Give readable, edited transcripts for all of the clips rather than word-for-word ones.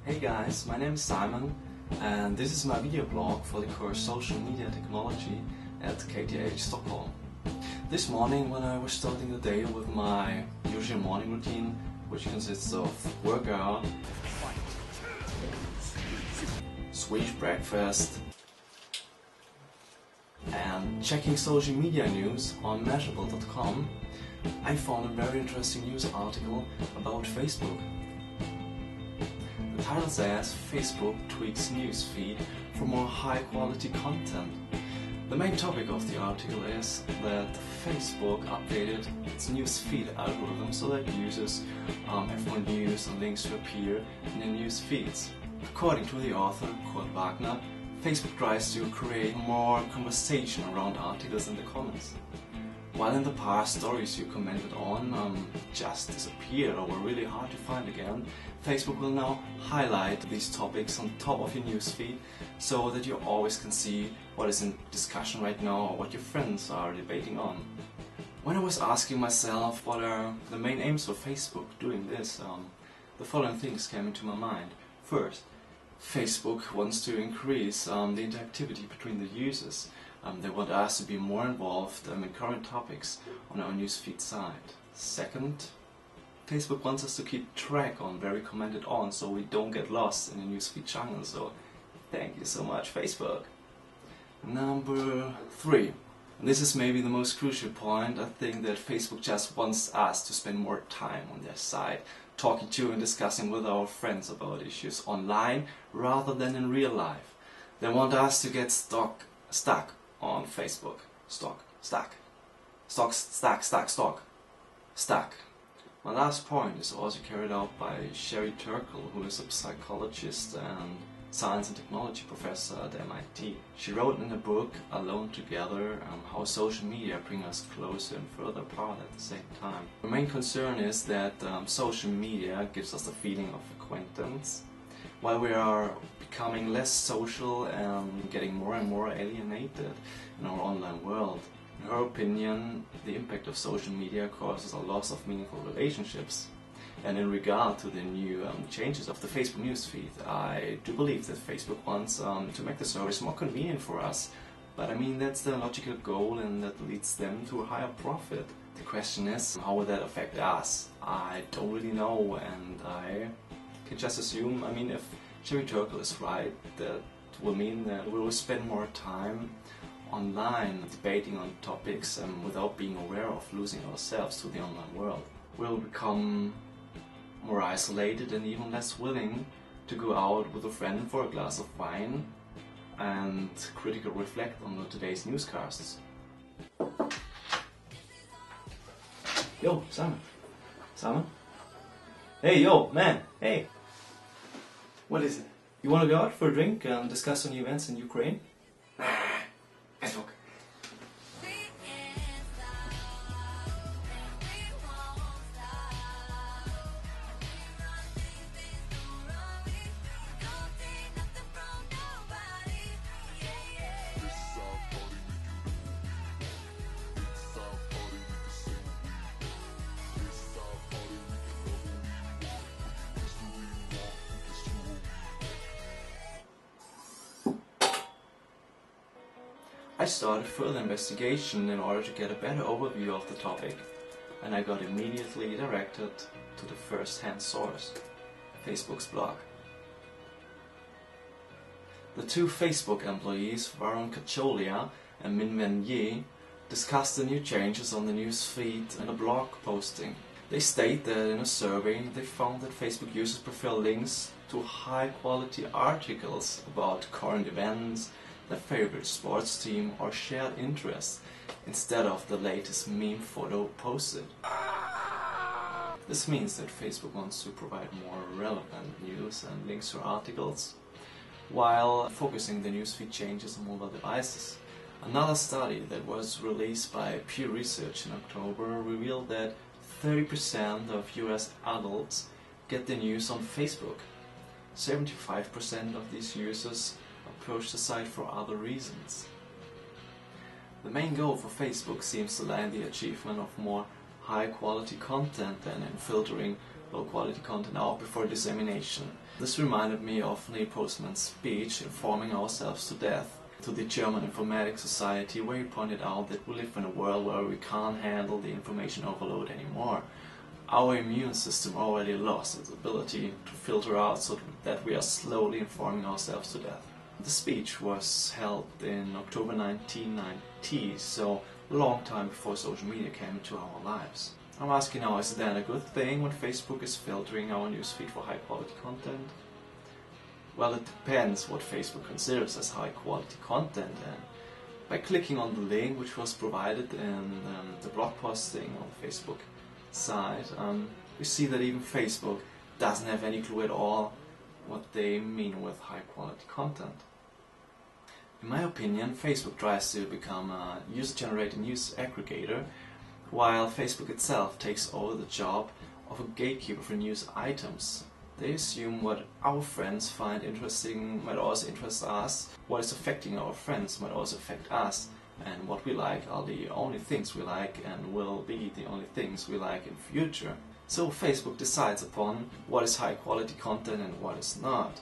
Hey guys, my name is Simon and this is my video blog for the course Social Media Technology at KTH Stockholm. This morning when I was starting the day with my usual morning routine, which consists of workout, Swedish breakfast and checking social media news on Mashable.com, I found a very interesting news article about Facebook. The title says Facebook tweaks newsfeed for more high quality content. The main topic of the article is that Facebook updated its newsfeed algorithm so that users have more news and links to appear in their news feeds. According to the author, Kurt Wagner, Facebook tries to create more conversation around articles in the comments. While in the past stories you commented on just disappeared or were really hard to find again, Facebook will now highlight these topics on top of your newsfeed so that you always can see what is in discussion right now or what your friends are debating on. When I was asking myself what are the main aims of Facebook doing this, the following things came into my mind. First, Facebook wants to increase the interactivity between the users. They want us to be more involved in current topics on our newsfeed side. Second, Facebook wants us to keep track on where we commented on so we don't get lost in the newsfeed jungle, so thank you so much Facebook. Number 3, and this is maybe the most crucial point, I think that Facebook just wants us to spend more time on their site, talking to and discussing with our friends about issues online rather than in real life. They want us to get stuck on Facebook. Stuck. My last point is also carried out by Sherry Turkle, who is a psychologist and science and technology professor at MIT. She wrote in a book, Alone Together, how social media bring us closer and further apart at the same time. The main concern is that social media gives us a feeling of acquaintance, while we are becoming less social and getting more and more alienated in our online world. In her opinion, the impact of social media causes a loss of meaningful relationships. And in regard to the new changes of the Facebook newsfeed, I do believe that Facebook wants to make the service more convenient for us. But I mean, that's the logical goal and that leads them to a higher profit. The question is, how will that affect us? I don't really know, and I can just assume, I mean, if Sherry Turkle is right, that will mean that we will spend more time online debating on topics without being aware of losing ourselves to the online world. We'll become more isolated and even less willing to go out with a friend for a glass of wine and critically reflect on today's newscasts. Yo, Simon. Simon? Hey, yo, man, hey! What is it? You want to go out for a drink and discuss some events in Ukraine? Facebook. I started further investigation in order to get a better overview of the topic, and I got immediately directed to the first-hand source, Facebook's blog. The two Facebook employees, Varun Kacholia and Minwen Ye, discussed the new changes on the news feed in a blog posting. They state that in a survey they found that Facebook users prefer links to high-quality articles about current events, their favorite sports team or shared interests, instead of the latest meme photo posted. This means that Facebook wants to provide more relevant news and links to articles, while focusing the newsfeed changes on mobile devices. Another study that was released by Pew Research in October revealed that 30% of US adults get their news on Facebook. 75% of these users approach the site for other reasons. The main goal for Facebook seems to lie in the achievement of more high quality content and in filtering low quality content out before dissemination. This reminded me of Neil Postman's speech informing ourselves to death to the German Informatics Society, where he pointed out that we live in a world where we can't handle the information overload anymore. Our immune system already lost its ability to filter out so that we are slowly informing ourselves to death. The speech was held in October 1990, so a long time before social media came into our lives. I'm asking now, is that a good thing when Facebook is filtering our newsfeed for high quality content? Well, it depends what Facebook considers as high quality content, and by clicking on the link which was provided in the blog posting on the Facebook site, we see that even Facebook doesn't have any clue at all what they mean with high quality content. In my opinion, Facebook tries to become a user-generated news aggregator, while Facebook itself takes over the job of a gatekeeper for news items. They assume what our friends find interesting might also interest us, what is affecting our friends might also affect us, and what we like are the only things we like and will be the only things we like in future. So Facebook decides upon what is high quality content and what is not.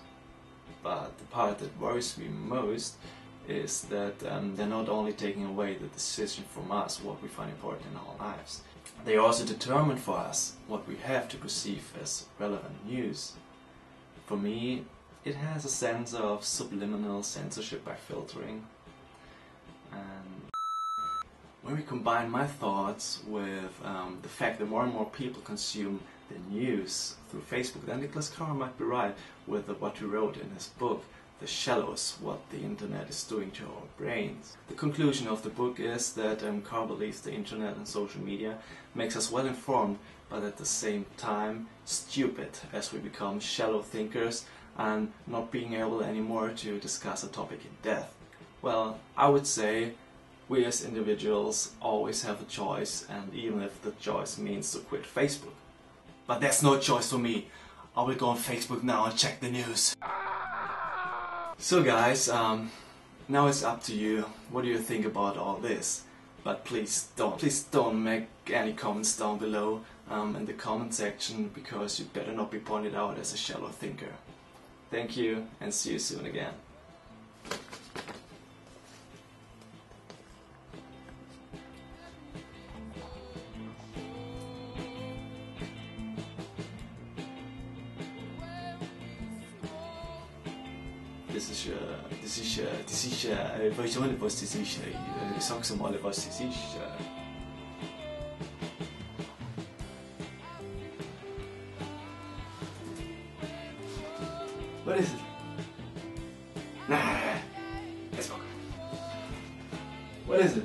But the part that worries me most is that they're not only taking away the decision from us what we find important in our lives. They also determine for us what we have to perceive as relevant news. For me, it has a sense of subliminal censorship by filtering. And when we combine my thoughts with the fact that more and more people consume the news through Facebook, then Nicholas Carr might be right with what he wrote in his book, The Shallows, What the Internet is Doing to Our Brains. The conclusion of the book is that Carr believes the Internet and social media makes us well informed, but at the same time stupid, as we become shallow thinkers and not being able anymore to discuss a topic in depth. Well, I would say we as individuals always have a choice, and even if the choice means to quit Facebook. But there's no choice for me. I will go on Facebook now and check the news. So guys, now it's up to you. What do you think about all this? But please don't make any comments down below in the comment section, because you better not be pointed out as a shallow thinker. Thank you, and see you soon again. Das ist, weiß auch nicht, was das ist. Ich sag's mal, was das ist. What is it? Nah, let's go. What is it?